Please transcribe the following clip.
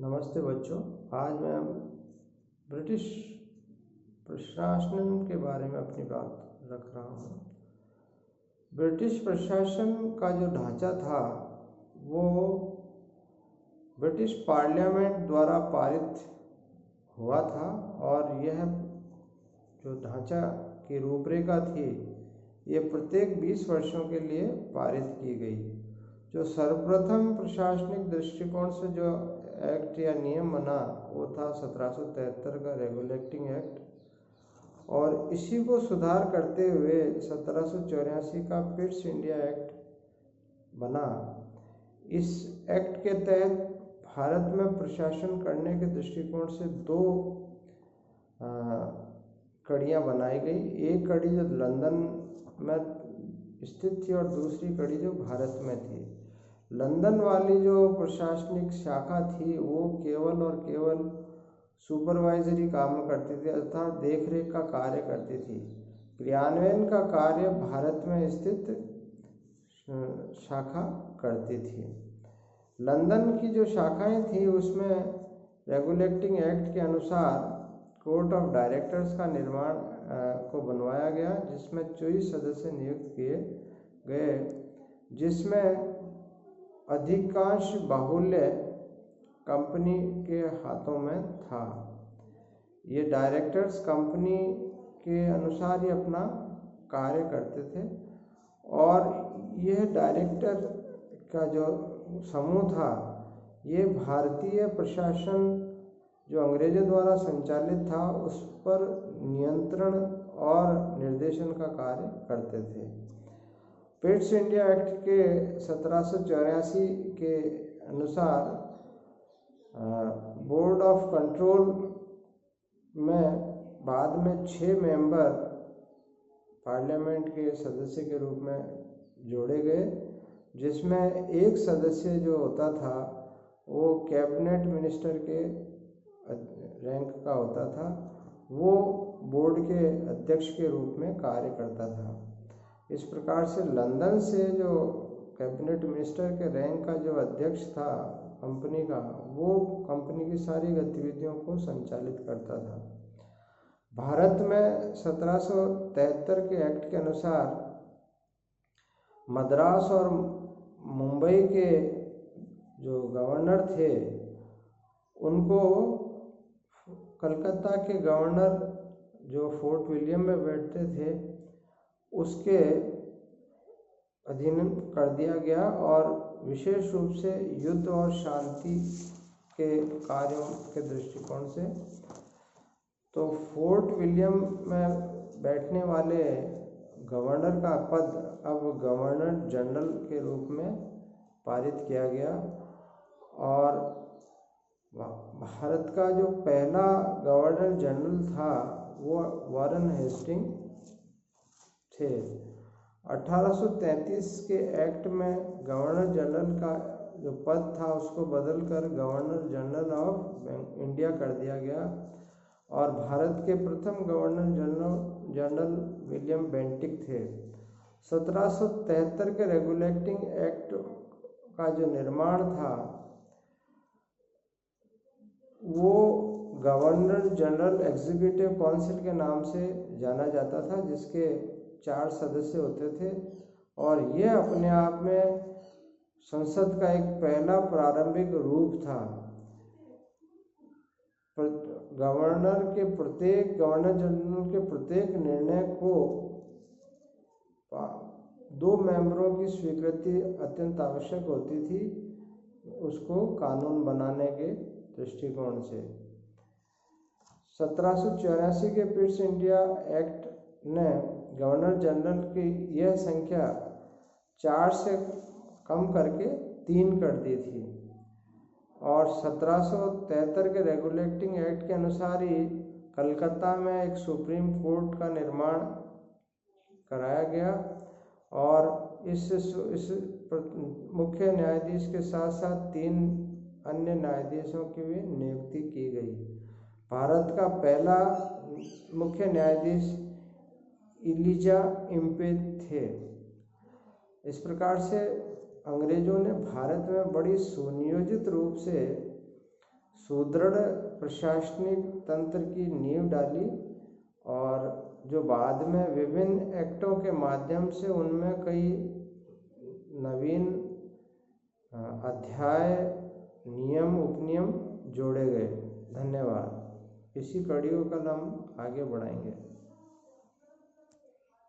नमस्ते बच्चों। आज मैं ब्रिटिश प्रशासन के बारे में अपनी बात रख रहा हूँ। ब्रिटिश प्रशासन का जो ढांचा था वो ब्रिटिश पार्लियामेंट द्वारा पारित हुआ था और यह जो ढांचा की रूपरेखा थी ये प्रत्येक 20 वर्षों के लिए पारित की गई। जो सर्वप्रथम प्रशासनिक दृष्टिकोण से जो एक्ट या नियम बना वो था 1773 का रेगुलेटिंग एक्ट और इसी को सुधार करते हुए 1784 का पिट्स इंडिया एक्ट बना। इस एक्ट के तहत भारत में प्रशासन करने के दृष्टिकोण से दो कड़ियाँ बनाई गई। एक कड़ी जो लंदन में स्थित थी और दूसरी कड़ी जो भारत में थी। लंदन वाली जो प्रशासनिक शाखा थी वो केवल और केवल सुपरवाइजरी काम करती थी अर्थात देखरेख का कार्य करती थी। क्रियान्वयन का कार्य भारत में स्थित शाखा करती थी। लंदन की जो शाखाएं थी उसमें रेगुलेटिंग एक्ट के अनुसार कोर्ट ऑफ डायरेक्टर्स का निर्माण को बनवाया गया जिसमें 24 सदस्य नियुक्त किए गए, जिसमें अधिकांश बाहुल्य कंपनी के हाथों में था। ये डायरेक्टर्स कंपनी के अनुसार ही अपना कार्य करते थे और यह डायरेक्टर का जो समूह था ये भारतीय प्रशासन जो अंग्रेजों द्वारा संचालित था उस पर नियंत्रण और निर्देशन का कार्य करते थे। पिट्स इंडिया एक्ट के 1784 के अनुसार बोर्ड ऑफ कंट्रोल में बाद में 6 मेंबर पार्लियामेंट के सदस्य के रूप में जोड़े गए, जिसमें एक सदस्य जो होता था वो कैबिनेट मिनिस्टर के रैंक का होता था। वो बोर्ड के अध्यक्ष के रूप में कार्य करता था। इस प्रकार से लंदन से जो कैबिनेट मिनिस्टर के रैंक का जो अध्यक्ष था कंपनी का, वो कंपनी की सारी गतिविधियों को संचालित करता था। भारत में 1773 के एक्ट के अनुसार मद्रास और मुंबई के जो गवर्नर थे उनको कलकत्ता के गवर्नर जो फोर्ट विलियम में बैठते थे उसके अधीन कर दिया गया और विशेष रूप से युद्ध और शांति के कार्यों के दृष्टिकोण से तो फोर्ट विलियम में बैठने वाले गवर्नर का पद अब गवर्नर जनरल के रूप में पारित किया गया और भारत का जो पहला गवर्नर जनरल था वो वारन हेस्टिंग थे। 1833 के एक्ट में गवर्नर जनरल का जो पद था उसको बदलकर गवर्नर जनरल ऑफ इंडिया कर दिया गया और भारत के प्रथम गवर्नर जनरल विलियम बेंटिक थे। 1773 के रेगुलेटिंग एक्ट का जो निर्माण था वो गवर्नर जनरल एग्जीक्यूटिव काउंसिल के नाम से जाना जाता था, जिसके 4 सदस्य होते थे और यह अपने आप में संसद का एक पहला प्रारंभिक रूप था। गवर्नर जनरल के प्रत्येक निर्णय को 2 मेंबरों की स्वीकृति अत्यंत आवश्यक होती थी उसको कानून बनाने के दृष्टिकोण से। 1784 के पिट्स इंडिया एक्ट ने गवर्नर जनरल की यह संख्या 4 से कम करके 3 कर दी थी और 1773 के रेगुलेटिंग एक्ट के अनुसार ही कलकत्ता में एक सुप्रीम कोर्ट का निर्माण कराया गया और इस मुख्य न्यायाधीश के साथ साथ 3 अन्य न्यायाधीशों की भी नियुक्ति की गई। भारत का पहला मुख्य न्यायाधीश इलिजा इम्पे थे। इस प्रकार से अंग्रेजों ने भारत में बड़ी सुनियोजित रूप से सुदृढ़ प्रशासनिक तंत्र की नींव डाली और जो बाद में विभिन्न एक्टों के माध्यम से उनमें कई नवीन अध्याय, नियम, उपनियम जोड़े गए। धन्यवाद। इसी कड़ी को कल हम आगे बढ़ाएंगे।